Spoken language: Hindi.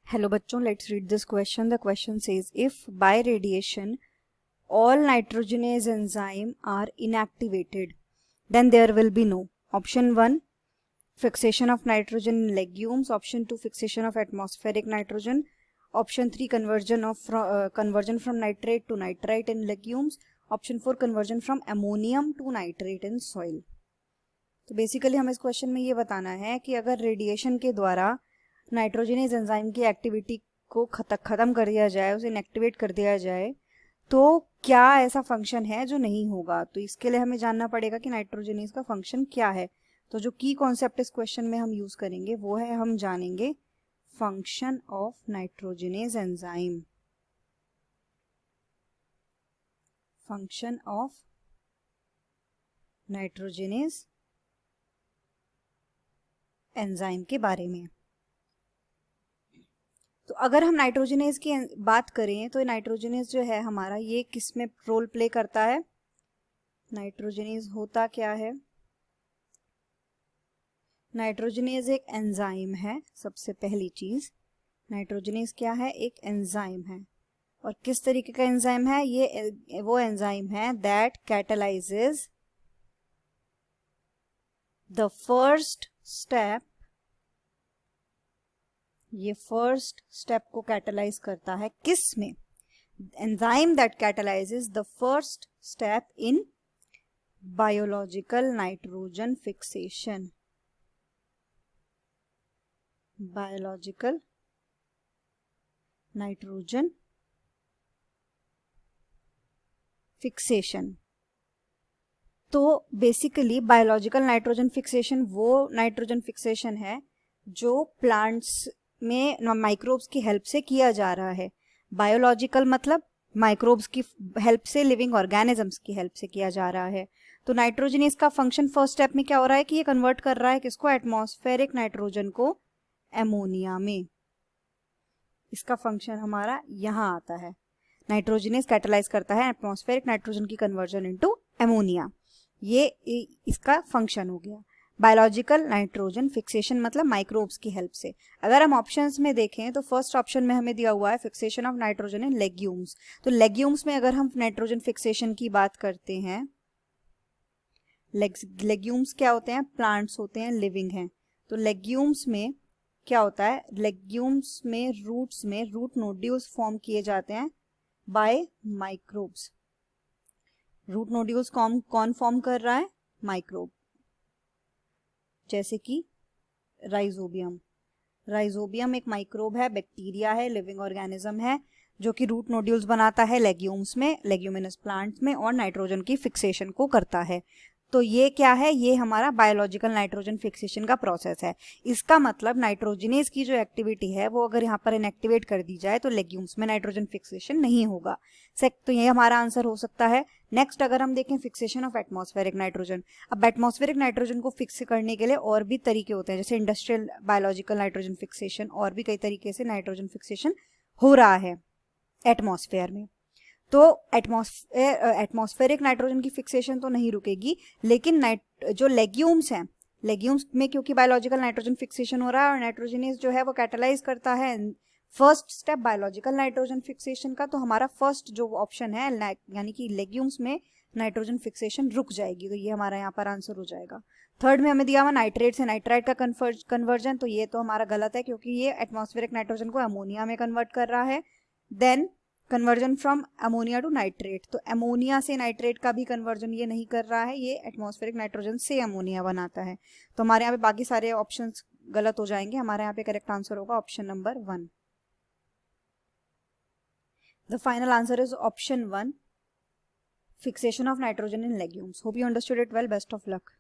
Hello बच्चों, let's read this question. The question says, if by radiation all nitrogenase enzyme are inactivated, then there will be no. Option 1, fixation of nitrogen in legumes. Option 2, fixation of atmospheric nitrogen. Option 3, conversion from nitrate to nitrite in legumes. Option 4, conversion from ammonium to nitrate in soil. तो बेसिकली हमें इस क्वेश्चन में ये बताना है कि अगर रेडिएशन के द्वारा नाइट्रोजनेज एंजाइम की एक्टिविटी को ख़त्म कर दिया जाए, उसे इनएक्टिवेट कर दिया जाए, तो क्या ऐसा फंक्शन है जो नहीं होगा. तो इसके लिए हमें जानना पड़ेगा कि नाइट्रोजनेज का फंक्शन क्या है. तो जो की कॉन्सेप्ट इस क्वेश्चन में हम यूज करेंगे वो है, हम जानेंगे function of nitrogenase enzyme. Function of nitrogenase enzyme के बारे में. तो अगर हम नाइट्रोजनेज की बात करें तो नाइट्रोजनेज जो है हमारा, ये किस में रोल प्ले करता है. नाइट्रोजनेज होता क्या है. नाइट्रोजनेज एक एंजाइम है. सबसे पहली चीज, नाइट्रोजनेज क्या है, एक एंजाइम है. और किस तरीके का एंजाइम है, ये वो एंजाइम है दैट कैटलाइजेज द फर्स्ट स्टेप. ये फर्स्ट स्टेप को कैटलाइज करता है किस में. Enzyme that कैटलाइजेस the first step in biological nitrogen fixation. Biological nitrogen fixation. तो बेसिकली बायोलॉजिकल नाइट्रोजन फिक्सेशन वो नाइट्रोजन फिक्सेशन है जो प्लांट्स में माइक्रोब्स की हेल्प से किया जा रहा है. बायोलॉजिकल मतलब माइक्रोब्स की हेल्प से, लिविंग ऑर्गेनिजम्स की हेल्प से किया जा रहा है. तो नाइट्रोजनेज का फंक्शन फर्स्ट स्टेप में क्या हो रहा है कि ये कन्वर्ट कर रहा है किसको, एटमॉस्फेरिक नाइट्रोजन को एमोनिया में. इसका फंक्शन हमारा यहाँ आता है. नाइट्रोजनेज कैटलाइज करता है एटमॉस्फेरिक नाइट्रोजन की कन्वर्जन इनटू एमोनिया. ये इसका फंक्शन हो गया. बायोलॉजिकल नाइट्रोजन फिक्सेशन मतलब माइक्रोब्स की हेल्प से. अगर हम ऑप्शंस में देखें तो फर्स्ट ऑप्शन में हमें दिया हुआ है fixation of nitrogen in legumes. तो लेग्यूम्स में अगर हम नाइट्रोजन फिक्सेशन की बात करते हैं, लेग्यूम्स क्या होते हैं, प्लांट्स होते हैं, लिविंग हैं. तो लेग्यूम्स में क्या होता है, लेग्यूम्स में रूट्स में रूट नोड्यूल्स फॉर्म किए जाते हैं बाय माइक्रोब्स. रूट नोड्यूल्स कौन फॉर्म कर रहा है, माइक्रोब. जैसे कि राइजोबियम. राइजोबियम एक माइक्रोब है, बैक्टीरिया है, लिविंग ऑर्गेनिज्म है जो कि रूट नोड्यूल्स बनाता है लेग्यूम्स में, लेग्यूमिनस प्लांट्स में, और नाइट्रोजन की फिक्सेशन को करता है. तो ये क्या है, ये हमारा बायोलॉजिकल नाइट्रोजन फिक्सेशन का प्रोसेस है. इसका मतलब नाइट्रोजनेज की जो एक्टिविटी है वो अगर यहाँ पर इनएक्टिवेट कर दी जाए तो लेग्यूम्स में नाइट्रोजन फिक्सेशन नहीं होगा. तो ये हमारा आंसर हो सकता है. नेक्स्ट अगर हम देखें फिक्सेशन ऑफ एटमॉस्फेरिक नाइट्रोजन. अब एटमॉस्फेरिक नाइट्रोजन को फिक्स करने के लिए और भी तरीके होते हैं, जैसे इंडस्ट्रियल बायोलॉजिकल नाइट्रोजन फिक्सेशन, और भी कई तरीके से नाइट्रोजन फिक्सेशन हो रहा है एटमॉस्फेयर में. तो एटमॉस्फेरिक नाइट्रोजन की फिक्सेशन तो नहीं रुकेगी, लेकिन जो लेग्यूम्स हैं, लेग्यूम्स में क्योंकि बायोलॉजिकल नाइट्रोजन फिक्सेशन हो रहा है और नाइट्रोजनेज जो है वो कैटलाइज करता है first step biological nitrogen fixation का, तो हमारा फर्स्ट जो ऑप्शन है यानी कि लेग्यूम्स में नाइट्रोजन फिक्सेशन रुक जाएगी. तो ये हमारा यहाँ पर आंसर हो जाएगा. थर्ड में हमें दिया हुआ नाइट्रेट से नाइट्राइट का कन्वर्जन, तो ये तो हमारा गलत है क्योंकि ये एटमॉस्फेरिक नाइट्रोजन को अमोनिया में कन्वर्ट कर रहा है. Then conversion from ammonia to nitrate, तो अमोनिया से नाइट्रेट का भी कन्वर्जन ये नहीं कर रहा है, ये एटमॉस्फेरिक नाइट्रोजन से अमोनिया बनाता है. तो हमारे यहाँ पे बाकी सारे ऑप्शंस गलत हो जाएंगे. हमारे यहाँ पे करेक्ट आंसर होगा option number 1. The final answer is option 1, fixation of nitrogen in legumes. Hope you understood it well. Best of luck.